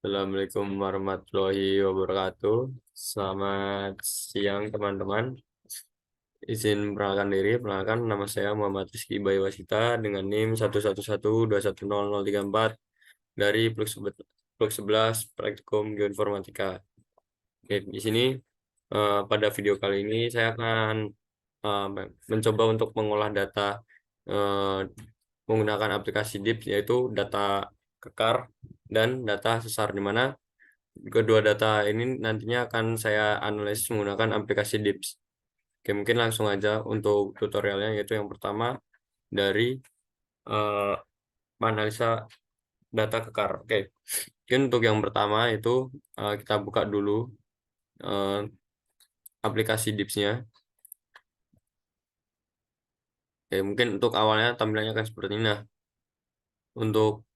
Assalamualaikum warahmatullahi wabarakatuh. Selamat siang teman-teman. Izin perkenalkan diri, perkenalkan nama saya Muhammad Rizky Baywasita dengan NIM 11121100034 dari Pluk 11 Praktikum Geoinformatika. Oke, di sini pada video kali ini saya akan eh, mencoba untuk mengolah data eh, menggunakan aplikasi DIP, yaitu data kekar dan data sesar, di mana kedua data ini nantinya akan saya analisis menggunakan aplikasi DIPS. Oke, mungkin langsung aja untuk tutorialnya, yaitu yang pertama dari eh, analisa data kekar. Oke, mungkin untuk yang pertama itu kita buka dulu eh, aplikasi DIPS-nya. Oke, mungkin untuk awalnya tampilannya akan seperti ini. Nah, untuk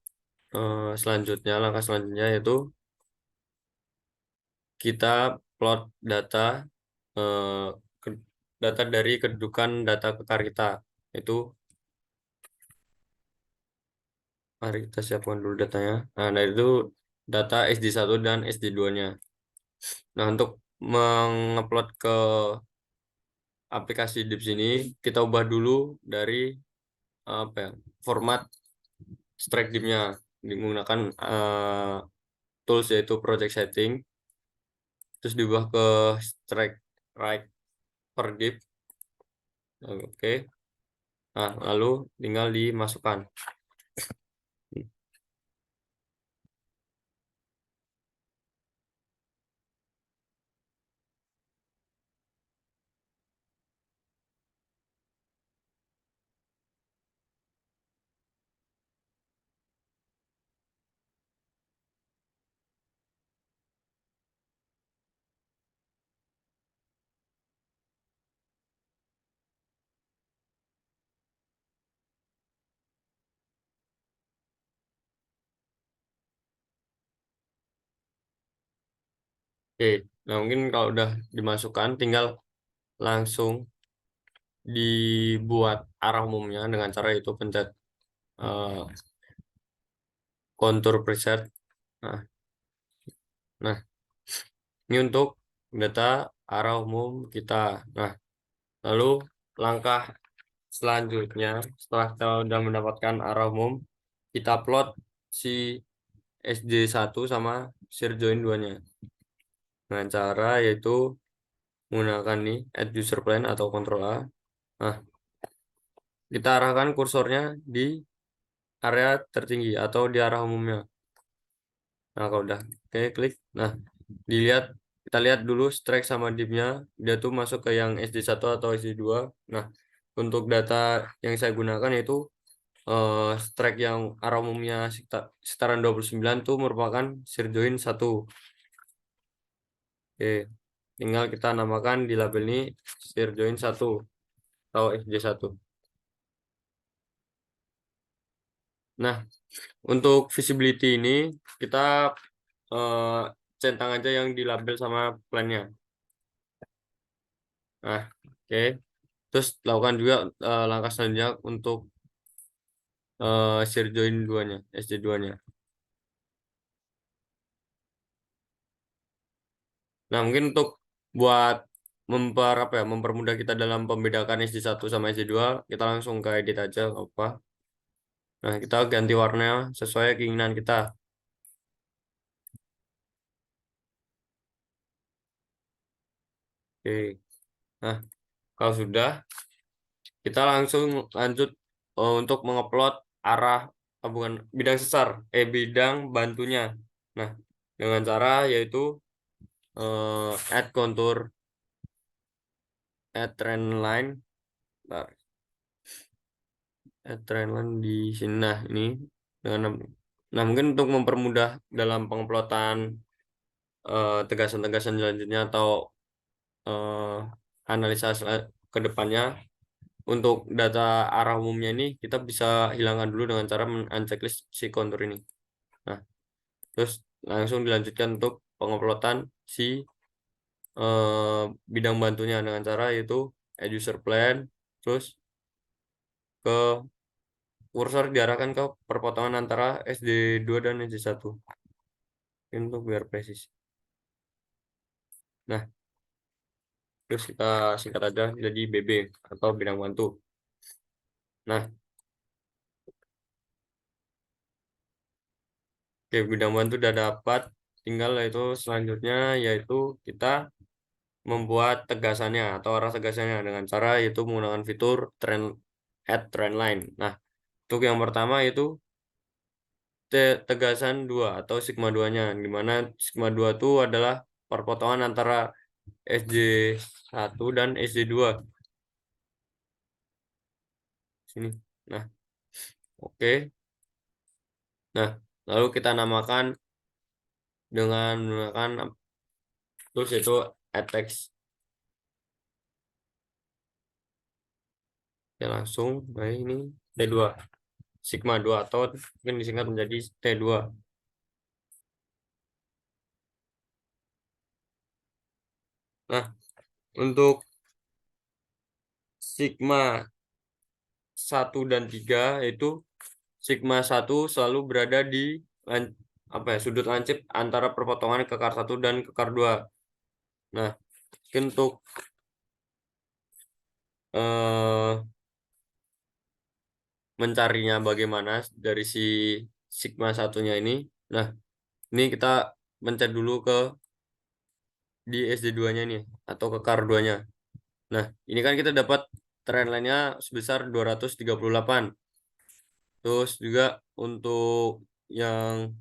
selanjutnya, langkah selanjutnya yaitu kita plot data eh, ke- data dari kedudukan data kekar kita. Itu mari kita siapkan dulu datanya. Nah, dari itu data SD1 dan SD2-nya. Nah, untuk mengupload ke aplikasi DIPS ini, kita ubah dulu dari apa ya, format strike DIP-nya menggunakan tools, yaitu project setting, terus diubah ke strike right per DIP. Oke. Nah, lalu tinggal dimasukkan. Oke, nah mungkin kalau udah dimasukkan, tinggal langsung dibuat arah umumnya dengan cara itu pencet eh, kontur preset. Nah, nah, ini untuk data arah umum kita. Nah, lalu langkah selanjutnya, setelah kita sudah mendapatkan arah umum, kita plot si SD1 sama join 2-nya dengan cara yaitu menggunakan nih add user plane atau Ctrl A. Nah, kita arahkan kursornya di area tertinggi atau di arah umumnya. Nah, kalau udah oke, klik. Nah, dilihat kita lihat dulu strike sama dipnya, dia tuh masuk ke yang SD1 atau SD2. Nah, untuk data yang saya gunakan yaitu strike yang arah umumnya sekitaran 29 tuh merupakan join 1. Oke, tinggal kita namakan di label ini join 1 atau SD1. Nah, untuk visibility ini kita eh, centang aja yang di label sama plannya. Nah, oke. Terus lakukan juga langkah selanjutnya untuk share join 2-nya, SD2-nya. Nah, mungkin untuk buat apa ya, mempermudah kita dalam membedakan SD1 sama SD2, kita langsung ke edit aja, nggak apa. Nah, kita ganti warna sesuai keinginan kita. Oke. Nah, kalau sudah, kita langsung lanjut untuk mengupload arah, bukan bidang sesar, bidang bantunya. Nah, dengan cara yaitu add contour, add trend line, Bentar. Add trend line di sini. Nah, ini dengan mungkin untuk mempermudah dalam penguploadan tegasan-tegasan selanjutnya atau eh, analisa ke depannya, untuk data arah umumnya ini kita bisa hilangkan dulu dengan cara men-unchecklist si kontur ini. Nah, terus langsung dilanjutkan untuk penguploadan si bidang bantunya dengan cara yaitu add user plan, terus ke kursor diarahkan ke perpotongan antara SD2 dan SD1. untuk biar presisi. Nah, terus kita singkat aja jadi BB atau bidang bantu. Nah, oke, bidang bantu udah dapat. Tinggal itu selanjutnya yaitu kita membuat tegasannya atau arah tegasannya dengan cara yaitu menggunakan fitur trend line. Nah, untuk yang pertama itu tegasan 2 atau sigma 2-nya, di mana sigma 2 itu adalah perpotongan antara SD1 dan SD2. Sini. Nah, oke. Nah, lalu kita namakan dengan menggunakan terus itu text. Ya langsung, nah ini T2. Sigma 2 atau mungkin disingkat menjadi T2. Nah, untuk sigma 1 dan 3 itu sigma 1 selalu berada di sudut lancip antara perpotongan kekar 1 dan kekar 2. Nah, untuk eh, mencarinya bagaimana dari si sigma satunya ini. Nah, ini kita mencet dulu ke di SD2-nya nih atau kekar 2-nya. Nah, ini kan kita dapat trendline-nya sebesar 238. Terus juga untuk yang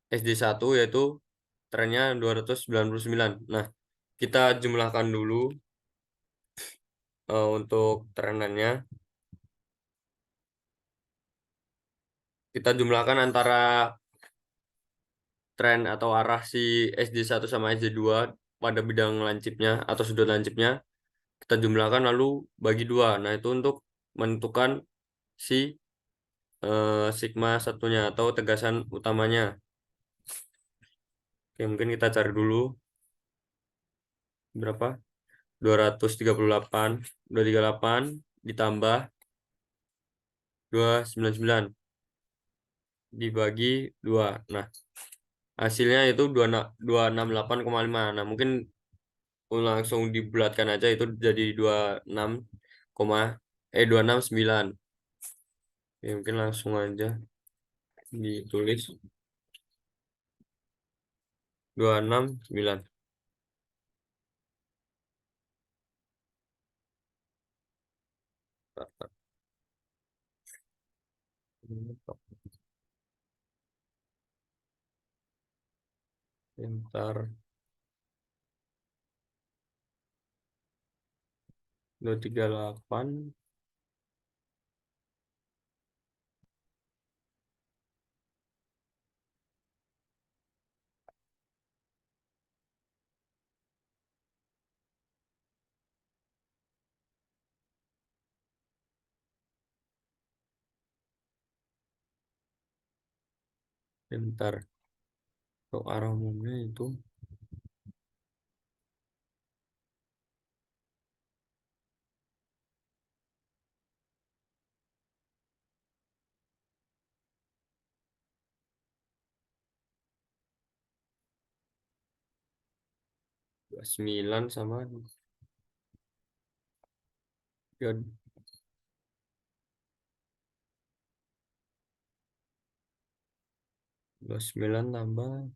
SD1 yaitu trennya 299. Nah, kita jumlahkan dulu untuk trennya. Kita jumlahkan antara tren atau arah si SD1 sama SD2 pada bidang lancipnya atau sudut lancipnya. Kita jumlahkan lalu bagi 2. Nah, itu untuk menentukan si sigma satunya atau tegasan utamanya. Oke, mungkin kita cari dulu berapa? 238, 238 ditambah 299 dibagi 2. Nah, hasilnya itu 268,5. Nah, mungkin langsung dibulatkan aja itu jadi 26, 269. Ya, mungkin langsung aja ditulis 269. Bentar, 238. Bentar. Untuk arah umumnya itu 29 sama 29 tambah.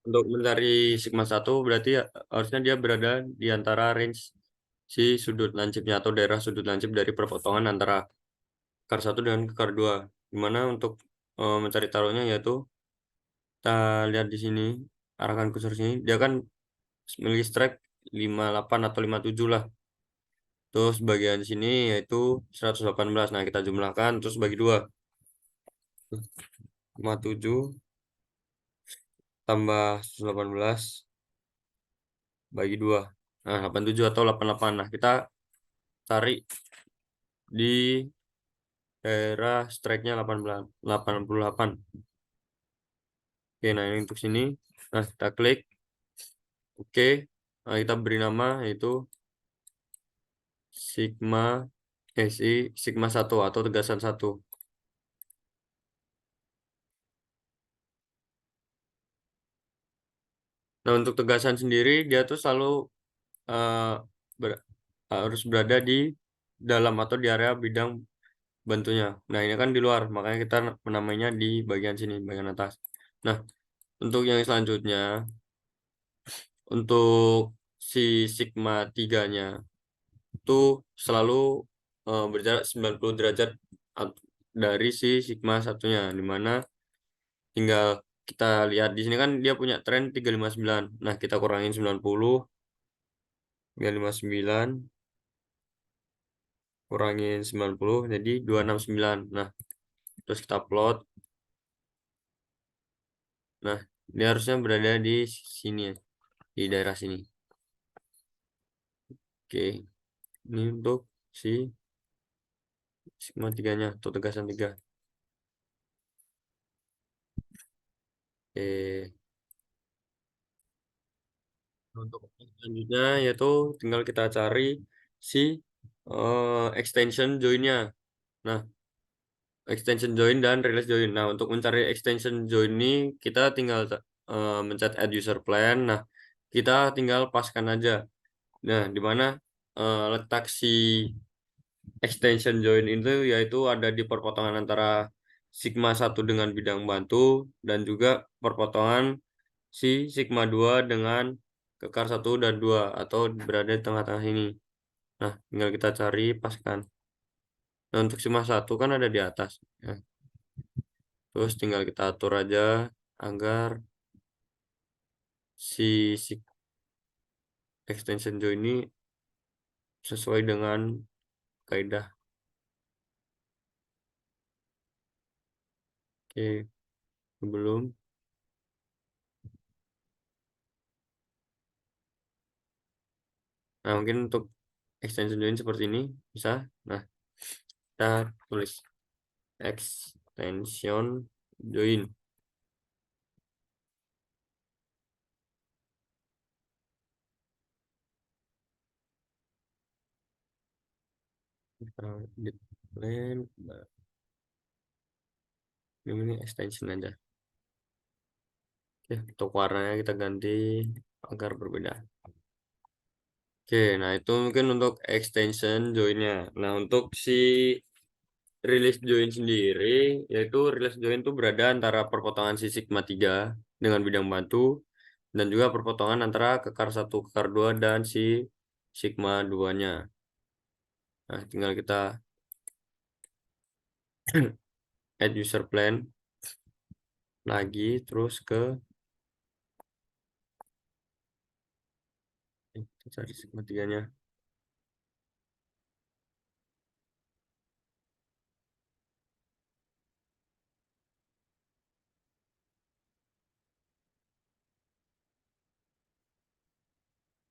Untuk mencari sigma 1 berarti harusnya dia berada di antara range si sudut lancipnya atau daerah sudut lancip dari perpotongan antara kekar 1 dan kekar 2. Dimana untuk mencari taruhnya yaitu kita lihat di sini, arahkan kursor sini, dia kan memiliki strike 58 atau 57 lah. Terus bagian sini yaitu 118. Nah, kita jumlahkan terus bagi 2. 57 tambah 118 bagi 2. Nah, 87 atau 88. Nah, kita cari di daerah strike-nya 88. Oke, nah ini untuk sini. Nah, kita klik. Oke. Nah, kita beri nama yaitu sigma sigma 1 atau tegasan 1. Nah, untuk tegasan sendiri dia tuh selalu eh, ber- harus berada di dalam atau di area bidang bantunya. Nah, ini kan di luar, makanya kita menamainya di bagian sini, bagian atas. Nah, untuk yang selanjutnya, untuk si sigma 3-nya itu selalu berjarak 90 derajat dari si sigma satunya, di mana tinggal kita lihat di sini kan dia punya tren 359. Nah, kita kurangin 90, 359 kurangin 90 jadi 269. Nah, terus kita plot. Nah, dia harusnya berada di sini ya, di daerah sini. Oke, ini untuk si sigma 3-nya atau tegasan 3. Oke, untuk selanjutnya yaitu tinggal kita cari si extension join-nya. Nah, extension join dan release join. Nah, untuk mencari extension join ini kita tinggal mencet add user plan. Nah, kita tinggal paskan aja. Nah, di mana letak si extension join itu yaitu ada di perpotongan antara sigma 1 dengan bidang bantu dan juga perpotongan si sigma 2 dengan kekar 1 dan 2 atau berada di tengah-tengah ini. Nah, tinggal kita cari paskan. Nah, untuk sigma 1 kan ada di atas. Ya. Terus tinggal kita atur aja agar si extension join ini sesuai dengan kaidah. Oke, sebelum. Nah, mungkin untuk extension join seperti ini bisa. Nah, kita tulis extension join. Kita edit plan. Nah, ini extension aja. Oke, untuk warnanya kita ganti agar berbeda. Oke, nah itu mungkin untuk extension joinnya. Nah, untuk si release join sendiri, yaitu release join itu berada antara perpotongan si sigma 3 dengan bidang bantu dan juga perpotongan antara kekar 1, kekar 2 dan si sigma 2-nya. Nah, tinggal kita add user plan lagi terus ke kita cari sigma 3-nya.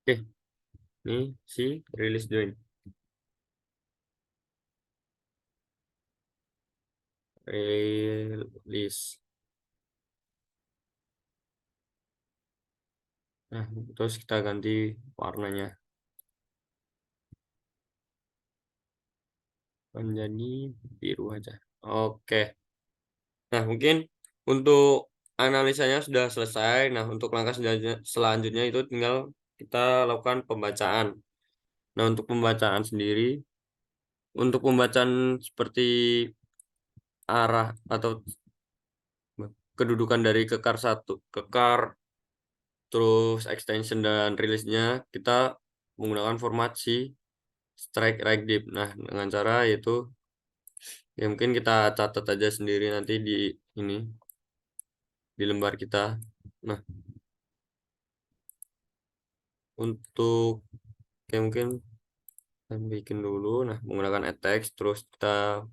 Oke, ini si release join. Release. Nah, terus kita ganti warnanya menjadi biru aja. Oke. Nah, mungkin untuk analisanya sudah selesai. Nah, untuk langkah selanjutnya itu tinggal kita lakukan pembacaan. Nah, untuk pembacaan sendiri, untuk pembacaan seperti arah atau kedudukan dari kekar satu, kekar, terus extension dan rilisnya, kita menggunakan format si strike right div. Nah, dengan cara yaitu ya mungkin kita catat aja sendiri nanti di ini di lembar kita. Nah, untuk ya mungkin Kita bikin dulu, nah menggunakan text, terus kita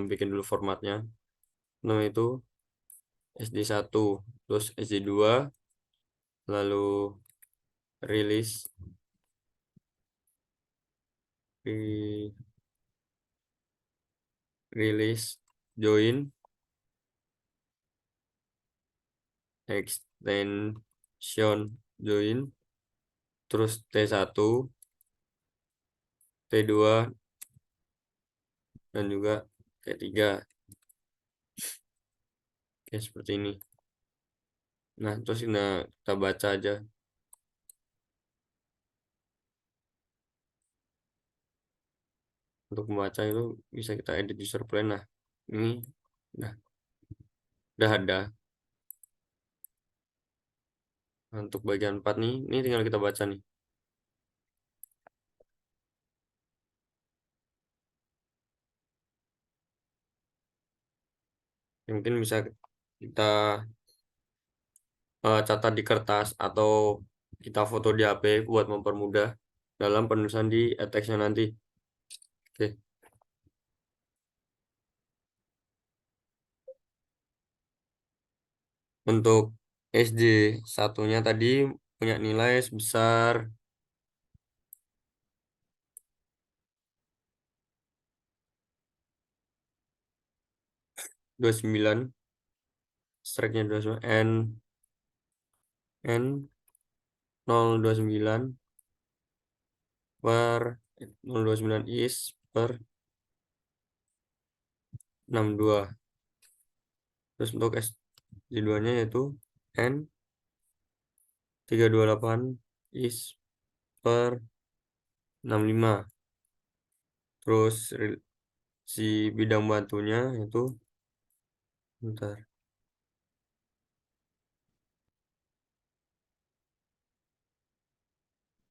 bikin dulu formatnya. Nah itu SD1, terus SD2, lalu rilis rilis join extension join, terus T1, T2, dan juga T3. Oke, seperti ini. Nah, terus kita baca aja. Untuk membaca itu bisa kita edit user plan. Nah, ini udah ada. Nah, untuk bagian 4 nih, ini tinggal kita baca nih. Mungkin bisa kita catat di kertas atau kita foto di HP buat mempermudah dalam penulisan di teksnya nanti. Oke. Untuk SD satunya tadi punya nilai sebesar 29, strike-nya 29, N 029 per 029 is per 62. Terus untuk SD2 nya yaitu N 328 is per 65. Terus si bidang bantunya itu bentar,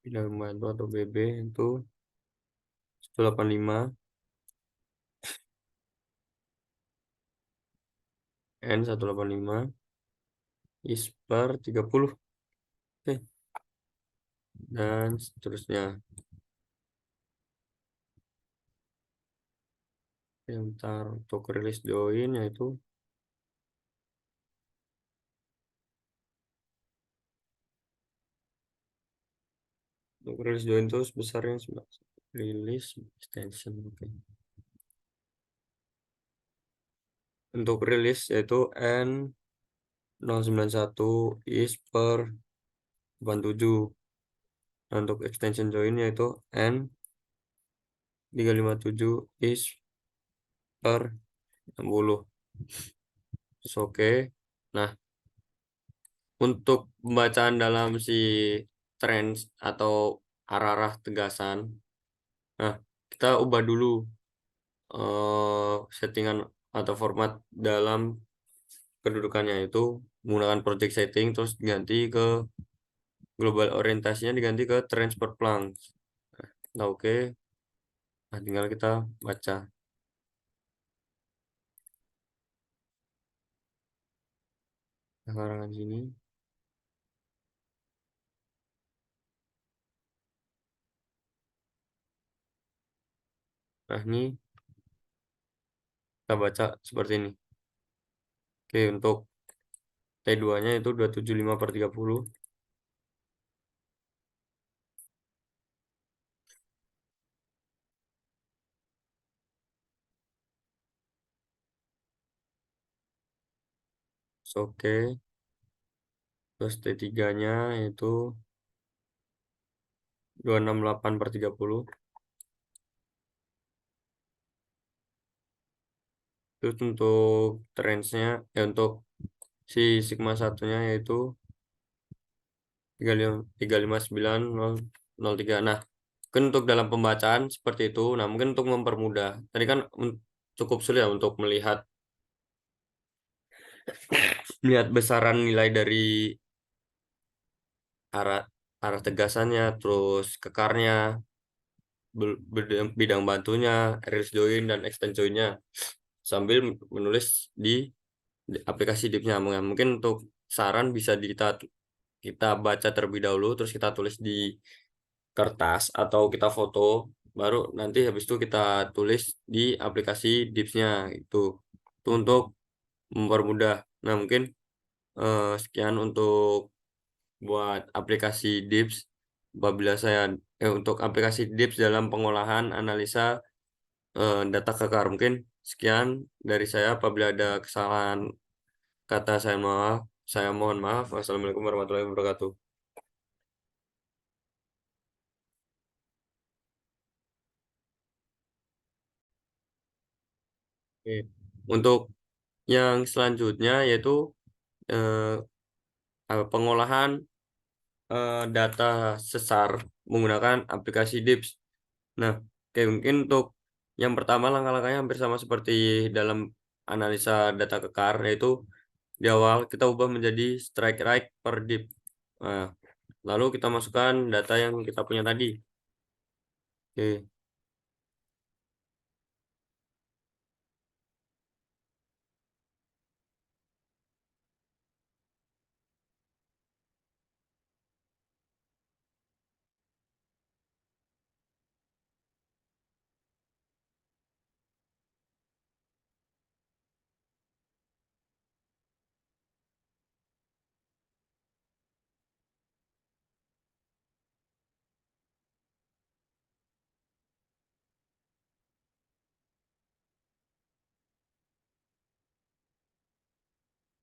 bidang bantu atau BB itu 185 N 185 is per 30. Oke. Dan seterusnya. Bentar, untuk rilis join yaitu untuk rilis join itu sebesarnya rilis extension. Oke. Untuk rilis yaitu N 091 is per 87. Nah, untuk extension join yaitu N 357 is per 60. Terus oke. Nah, untuk pembacaan dalam si trends atau arah-arah tegasan, nah kita ubah dulu settingan atau format dalam kedudukannya itu menggunakan project setting, terus diganti ke global orientasinya, diganti ke transport plank. Nah, oke. Nah, tinggal kita baca karangan sini. Nah, ini kita baca seperti ini. Oke, untuk T2 nya itu 275 per 30. Oke. Terus T3 nya itu 268 per 30. Terus untuk trendsnya untuk si sigma satunya yaitu 359.003. Nah, mungkin untuk dalam pembacaan seperti itu. Nah, mungkin untuk mempermudah. Tadi kan cukup sulit ya untuk melihat besaran nilai dari arah arah tegasannya, terus kekarnya, bidang bantunya, release join dan extend joinnya sambil menulis di aplikasi dipnya. Mungkin untuk saran bisa kita baca terlebih dahulu, terus kita tulis di kertas atau kita foto baru nanti habis itu kita tulis di aplikasi Dips-nya itu untuk mempermudah. Nah, mungkin sekian untuk buat aplikasi Dips apabila saya untuk aplikasi Dips dalam pengolahan analisa data kekar. Mungkin sekian dari saya. Apabila ada kesalahan kata, saya mohon maaf. Wassalamualaikum warahmatullahi wabarakatuh. Oke. Untuk yang selanjutnya yaitu eh, pengolahan data sesar menggunakan aplikasi Dips. Nah, oke, mungkin untuk yang pertama langkah-langkahnya hampir sama seperti dalam analisa data kekar, yaitu di awal kita ubah menjadi strike right per div. Nah, lalu kita masukkan data yang kita punya tadi. Oke,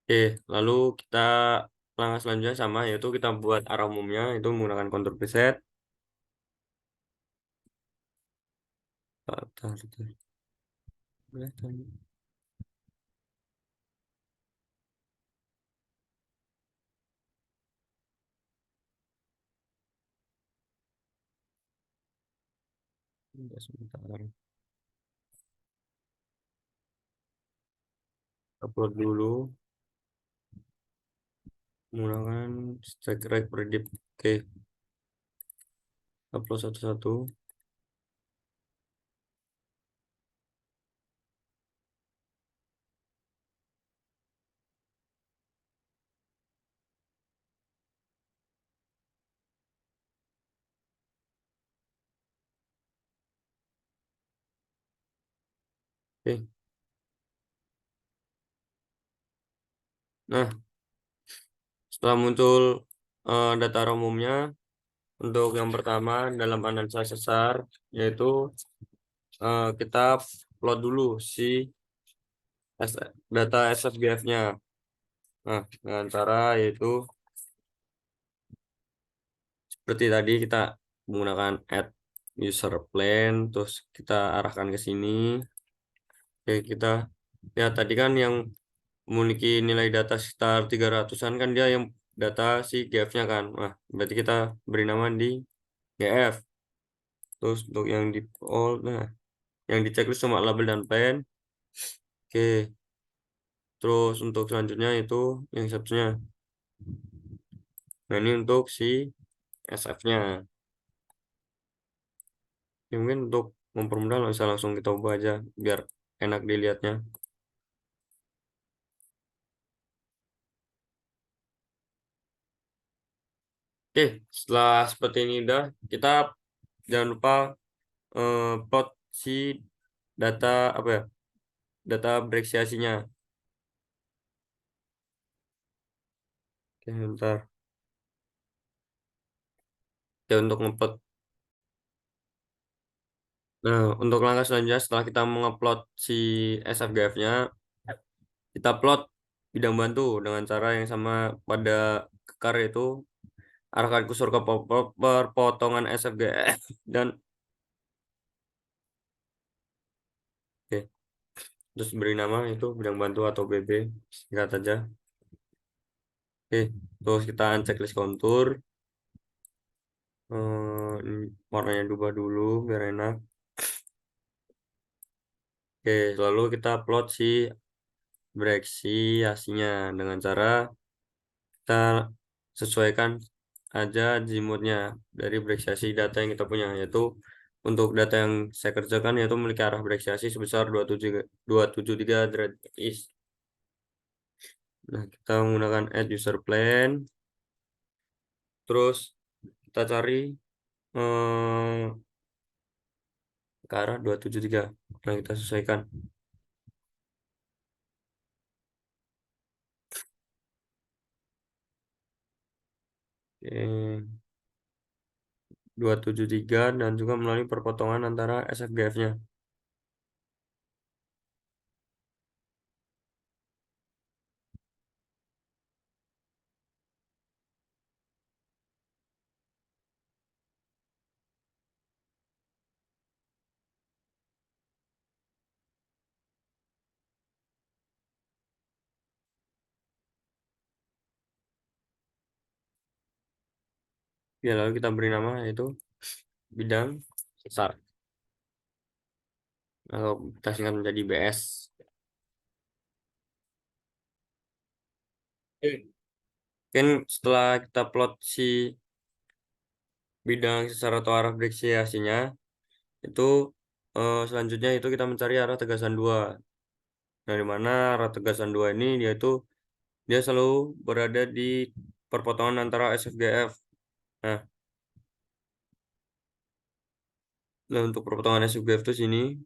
oke, lalu kita langkah selanjutnya sama, yaitu kita buat arah umumnya itu menggunakan kontur preset. Bentar, bentar. Sebentar. Upload dulu menggunakan strike right per div. Oke, upload satu-satu. Oke. Nah, setelah muncul data umumnya, untuk yang pertama dalam analisa sesar, yaitu kita plot dulu si data SFGF-nya. Nah, dengan cara yaitu seperti tadi kita menggunakan add user plan, terus kita arahkan ke sini. Oke, kita lihat tadi kan yang memiliki nilai data sekitar 300-an kan dia yang data si GF-nya kan. Nah, berarti kita beri nama di GF. Terus untuk yang di all, nah, yang di checklist cuma label dan pen. Oke, terus untuk selanjutnya itu yang satunya. Nah, ini untuk si SF-nya. Ya, mungkin untuk mempermudah bisa langsung kita ubah aja biar enak dilihatnya. Oke, setelah seperti ini udah, kita jangan lupa plot si data apa ya? Data bereksiasinya. Oke, bentar. Ya, untuk ngeplot. Nah, untuk langkah selanjutnya setelah kita mengupload si SFGF-nya, kita plot bidang bantu dengan cara yang sama pada kekar itu arahkan kursor ke perpotongan SFGF dan oke, terus beri nama itu bidang bantu atau BB singkat aja. Oke, terus kita unchecklist kontur. Ini warnanya diubah dulu biar enak. Oke, lalu kita plot si breaksi hasilnya dengan cara kita sesuaikan aja Gmodnya dari breaksiasi data yang kita punya, yaitu untuk data yang saya kerjakan yaitu memiliki arah breaksiasi sebesar 273 derajat is. Nah, kita menggunakan add user plan, terus kita cari eh, ke arah 273. Nah, kita sesuaikan. Oke. 273 dan juga melalui perpotongan antara SFGF-nya. Ya, lalu kita beri nama yaitu bidang sesar. Atau kita singkat menjadi BS. Mungkin setelah kita plot si bidang sesar atau arah breksiasinya, itu selanjutnya itu kita mencari arah tegasan 2. Nah, di mana arah tegasan 2 ini yaitu dia selalu berada di perpotongan antara SFGF. Nah, untuk perpotongan SFGF itu sini.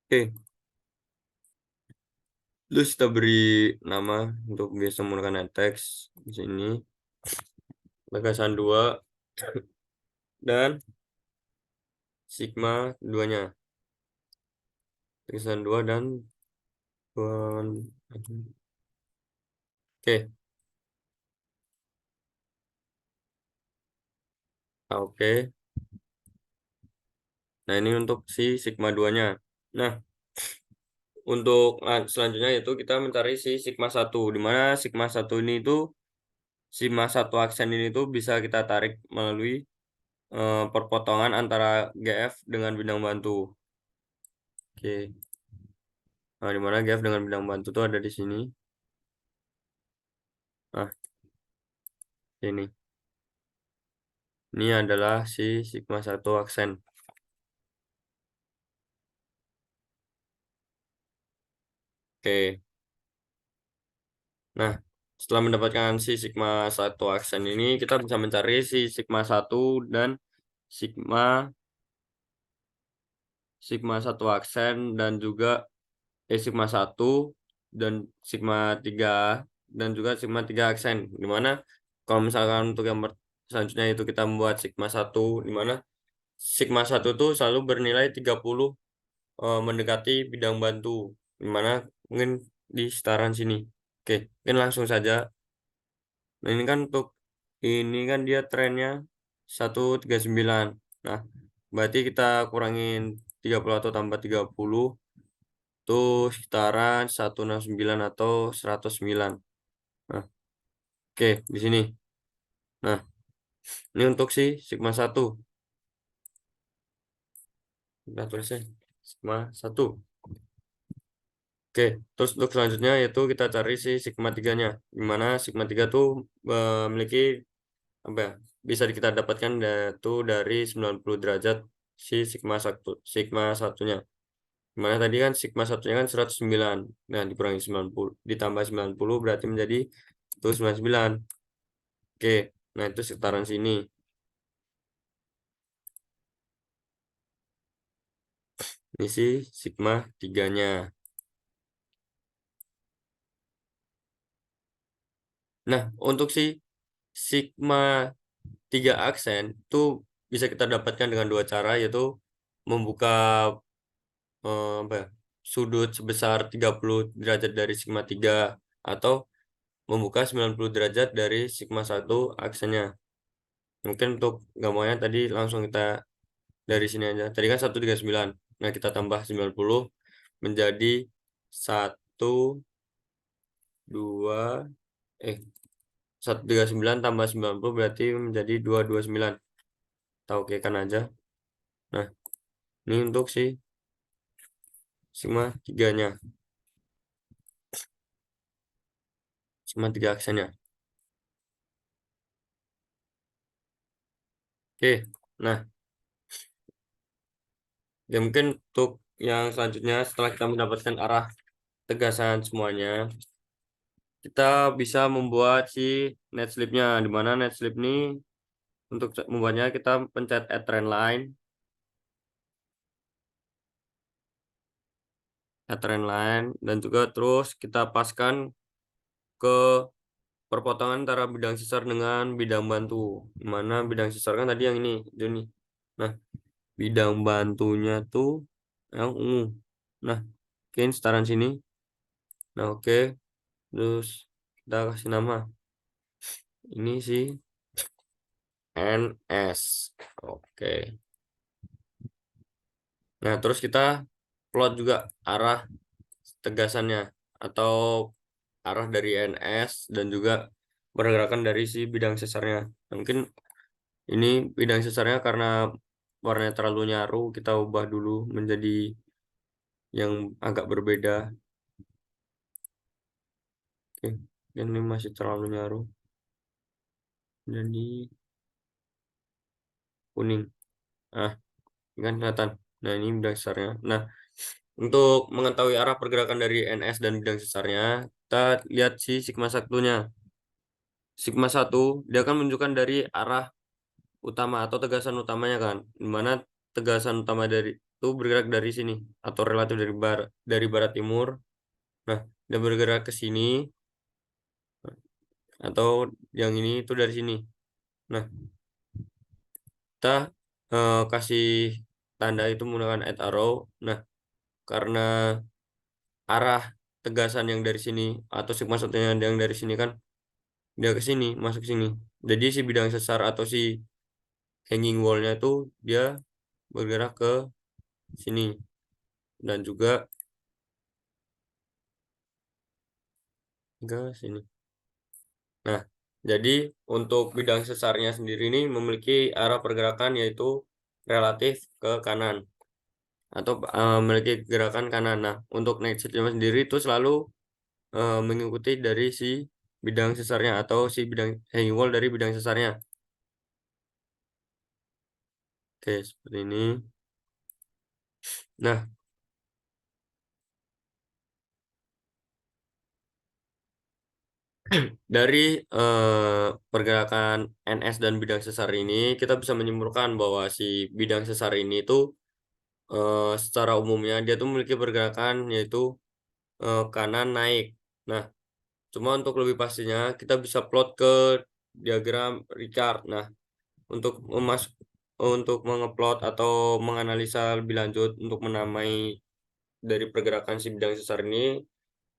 Oke, terus kita beri nama untuk biasa menggunakan teks di sini tegasan 2 dan sigma 2-nya. Tegasan 2 dan oke. Oke. Nah, ini untuk si sigma 2-nya. Nah, untuk selanjutnya itu kita mencari si sigma 1, di mana sigma 1 ini itu sigma 1 aksen ini tuh bisa kita tarik melalui perpotongan antara GF dengan bidang bantu. Oke. Nah, di mana GF dengan bidang bantu itu ada di sini. Nah, ini. Ini adalah si sigma 1 aksen. Oke. Nah, setelah mendapatkan si sigma 1 aksen ini, kita bisa mencari si sigma 1 dan sigma sigma 1 aksen dan juga sigma 1 dan sigma 3 dan juga sigma 3 aksen. Dimana kalau misalkan untuk yang selanjutnya itu kita membuat sigma 1, dimana sigma 1 itu selalu bernilai 30 mendekati bidang bantu. Dimana mungkin di setaran sini. Oke, mungkin langsung saja. Nah, ini kan untuk ini kan dia trennya 139. Nah, berarti kita kurangin 30 atau tambah 30 itu sekitaran 169 atau 109. Nah, oke, di sini. Nah, ini untuk si sigma 1. Kita tulisnya sigma 1. Oke, terus untuk selanjutnya yaitu kita cari si sigma 3-nya. Di mana sigma 3 tuh memiliki apa ya? Bisa kita dapatkan yaitu dari 90 derajat si sigma 1, sigma satunya. Dimana tadi kan sigma satunya kan 109. Nah, dikurangi 90 ditambah 90 berarti menjadi itu 99. Oke, nah itu sekitaran sini. Ini si sigma 3-nya. Nah, untuk si sigma 3 aksen itu bisa kita dapatkan dengan dua cara, yaitu membuka apa ya, sudut sebesar 30 derajat dari sigma 3 atau membuka 90 derajat dari sigma 1 aksennya. Mungkin untuk gambarnya tadi langsung kita dari sini aja. Tadi kan 139. Nah, kita tambah 90 menjadi 1 2 eh 139 tambah 90 berarti menjadi 229. Kita okekan aja. Nah, ini untuk si sigma 3-nya. Sigma 3 aksennya. Oke. Nah, ya mungkin untuk yang selanjutnya setelah kita mendapatkan arah tegasan semuanya, kita bisa membuat si net slip-nya, di mana net slip ini Untuk membuatnya kita pencet add trend line. Dan juga terus kita paskan ke perpotongan antara bidang sesar dengan bidang bantu. Mana bidang sesar kan tadi yang ini. Nah, bidang bantunya tuh yang ungu. Nah, oke, setaran sini. Nah, oke. Terus kita kasih nama. Ini sih NS. Oke. Nah, terus kita plot juga arah tegasannya atau arah dari NS dan juga pergerakan dari si bidang sesarnya. Mungkin ini bidang sesarnya karena warnanya terlalu nyaru, kita ubah dulu menjadi yang agak berbeda. Oke, ini masih terlalu nyaru. Jadi kuning. Ah, ini kan kelihatan. Nah, ini bidang sesarnya. Nah, untuk mengetahui arah pergerakan dari NS dan bidang sesarnya, kita lihat si sigma satunya. Sigma 1 dia akan menunjukkan dari arah utama atau tegasan utamanya kan, dimana tegasan utama dari itu bergerak dari sini atau relatif dari barat timur. Nah, dia bergerak ke sini atau yang ini itu dari sini. Nah, kita kasih tanda itu menggunakan add arrow. Nah, karena arah tegasan yang dari sini atau sigma satunya yang dari sini kan dia ke sini, masuk sini. Jadi si bidang sesar atau si hanging wall-nya itu dia bergerak ke sini dan juga ke sini. Nah, jadi untuk bidang sesarnya sendiri ini memiliki arah pergerakan yaitu relatif ke kanan atau memiliki gerakan kanan. Nah, untuk naik shiftnya sendiri itu selalu mengikuti dari si bidang sesarnya atau si bidang hanging wall dari bidang sesarnya. Oke, seperti ini. Nah, dari pergerakan NS dan bidang sesar ini, kita bisa menyimpulkan bahwa si bidang sesar ini itu secara umumnya dia tuh memiliki pergerakan yaitu kanan naik. Nah, cuma untuk lebih pastinya kita bisa plot ke diagram Richard. Nah, untuk mengeplot atau menganalisa lebih lanjut untuk menamai dari pergerakan si bidang sesar ini,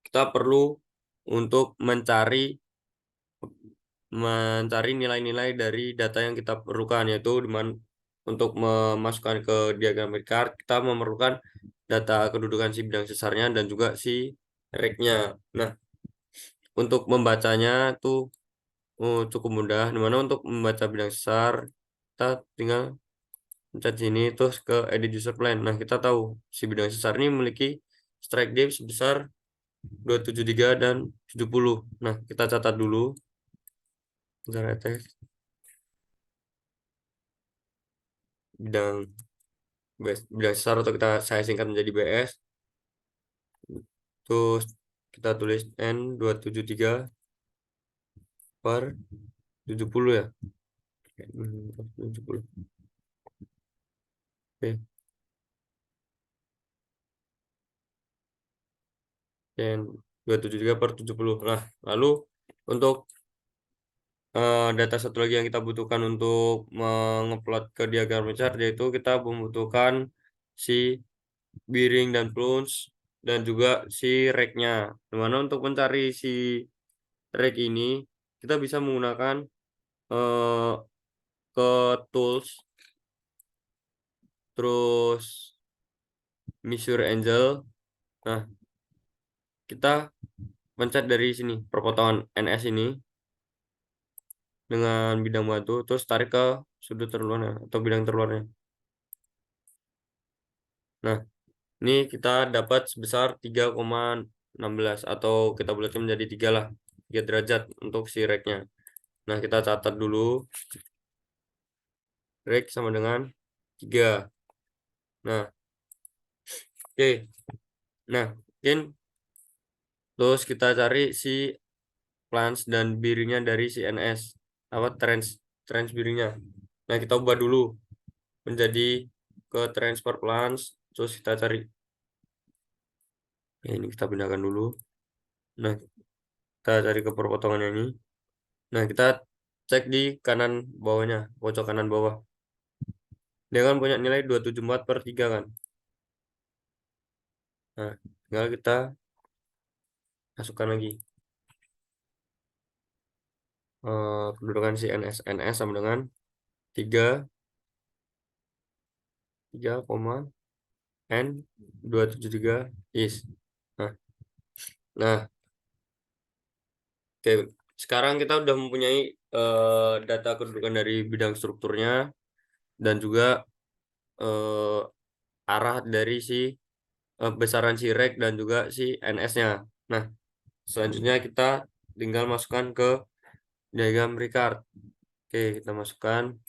kita perlu untuk mencari nilai-nilai dari data yang kita perlukan, yaitu untuk memasukkan ke diagram Richard kita memerlukan data kedudukan si bidang sesarnya dan juga si rate-nya. Nah, untuk membacanya tuh cukup mudah. Dimana untuk membaca bidang sesar kita tinggal pencet sini terus ke edit user plan. Nah, kita tahu si bidang sesar ini memiliki strike depth sebesar 273 dan 70. Nah, kita catat dulu. Bentar, bidang bidang sesar atau saya singkat menjadi BS. Terus kita tulis N 273 per 70 ya. 70. Oke, N 273 per 70. Nah, lalu untuk data satu lagi yang kita butuhkan untuk mengeplot ke diagram chart yaitu kita membutuhkan si bearing dan plunge dan juga si rake-nya. Dimana untuk mencari si rake ini kita bisa menggunakan eh, ke tools terus measure angle. Nah, kita pencet dari sini perpotongan NS ini dengan bidang batu terus tarik ke sudut terluarnya atau bidang terluarnya. Nah, ini kita dapat sebesar 3,16 atau kita bulatkan menjadi 3 lah. 3 derajat untuk si rake-nya. Nah, kita catat dulu. Rake sama dengan 3. Nah, oke. Nah, mungkin terus kita cari si plunge dan biringnya dari si NS. Apa trans biringnya. Nah, kita ubah dulu menjadi ke transfer plans, terus kita cari. Ya, ini kita pindahkan dulu. Nah, kita cari ke perpotongannya ini. Nah, kita cek di kanan bawahnya, pojok kanan bawah. Dia kan punya nilai 274/3 kan. Nah, tinggal kita masukkan lagi. Kedudukan si NS sama dengan 3 N 273 is. Nah, nah, oke. Sekarang kita udah mempunyai data kedudukan dari bidang strukturnya dan juga eh, arah dari si besaran si rek dan juga si NS-nya. Nah, selanjutnya kita tinggal masukkan ke diagram Ricard. Oke, kita masukkan.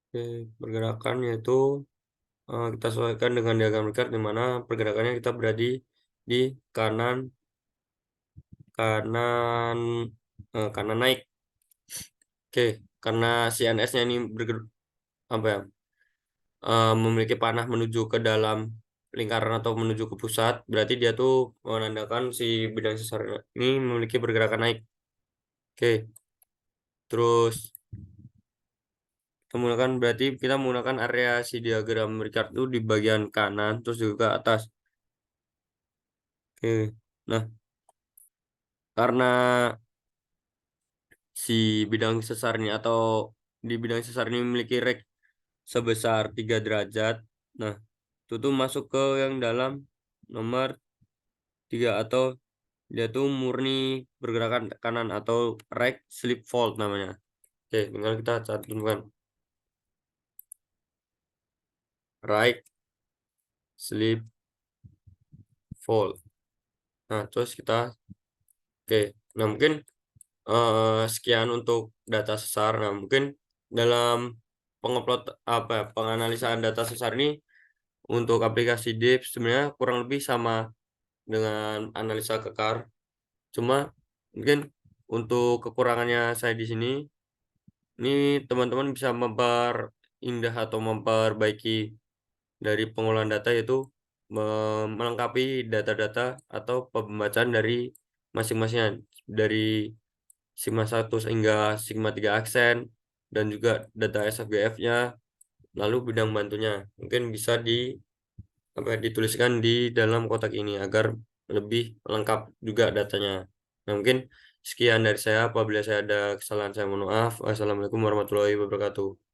Oke, pergerakan yaitu kita sesuaikan dengan diagram Ricard di mana pergerakannya kita berada di kanan kanan kanan naik. Oke, karena si NS-nya ini apa ya, memiliki panah menuju ke dalam lingkaran atau menuju ke pusat, berarti dia tuh menandakan si bidang sesar ini memiliki pergerakan naik. Oke, terus kita menggunakan area si diagram Ricard itu di bagian kanan, terus juga ke atas. Oke, nah karena si bidang sesar ini atau di bidang sesar ini memiliki rek sebesar 3 derajat. Nah, itu tuh masuk ke yang dalam nomor 3 atau dia tuh murni pergerakan kanan atau right slip fault namanya. Oke, tinggal kita cantumkan right slip fault. Nah, terus kita oke. Nah, mungkin sekian untuk data sesar. Nah, mungkin dalam pengupload apa ya, penganalisaan data sesar ini untuk aplikasi DIP sebenarnya kurang lebih sama dengan analisa kekar. Cuma mungkin untuk kekurangannya saya di sini, ini teman-teman bisa memperindah atau memperbaiki dari pengolahan data yaitu melengkapi data-data atau pembacaan dari masing-masingnya dari Sigma 1 hingga Sigma 3 aksen dan juga data SFGF-nya lalu bidang bantunya mungkin bisa dituliskan di dalam kotak ini agar lebih lengkap juga datanya. Nah, mungkin sekian dari saya. Apabila saya ada kesalahan, saya mohon maaf. Wassalamualaikum warahmatullahi wabarakatuh.